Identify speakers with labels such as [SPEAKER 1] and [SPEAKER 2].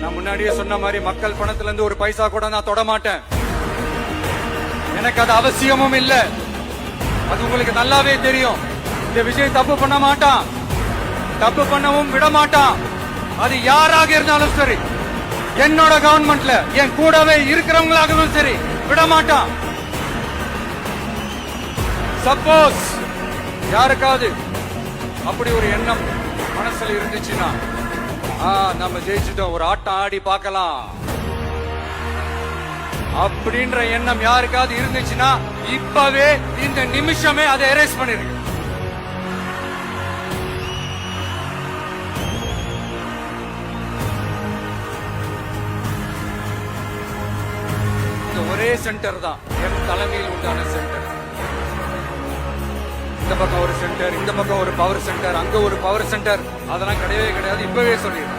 [SPEAKER 1] நான் முன்னாடியே சொன்ன மாதிரி மக்கள் பணத்துல இருந்து ஒரு பைசா கூட நான் தொட மாட்டேன். எனக்கு அது அவசியமும் இல்ல. அது உங்களுக்கு நல்லாவே தெரியும். இந்த விஜய் தப்பு பண்ண மாட்டான், தப்பு பண்ணவும் விட மாட்டான். அது யாராக இருந்தாலும் சரி, என்னோட கவர்மெண்ட்ல என் கூடவே இருக்கிறவங்களாகவும் சரி விட மாட்டான். சப்போஸ் யாருக்காவது அப்படி ஒரு எண்ணம் மனசுல இருந்துச்சுன்னா, நம்ம ஜெயிச்சுட்டோம், ஒரு ஆட்டம் ஆடி பார்க்கலாம் அப்படின்ற எண்ணம் யாருக்காவது இருந்துச்சுன்னா இப்பவே இந்த நிமிஷமே அதை எரேஸ் பண்ணிருங்க. ஒரே சென்டர் தான் என் தலைமையில் உண்டான சென்டர். இந்த பக்கம் ஒரு சென்டர், இந்த பக்கம் ஒரு பவர் சென்டர், அங்க ஒரு பவர் சென்டர், அதெல்லாம் கிடையவே கிடையாது. இப்பவே சொல்லிடுறேன்.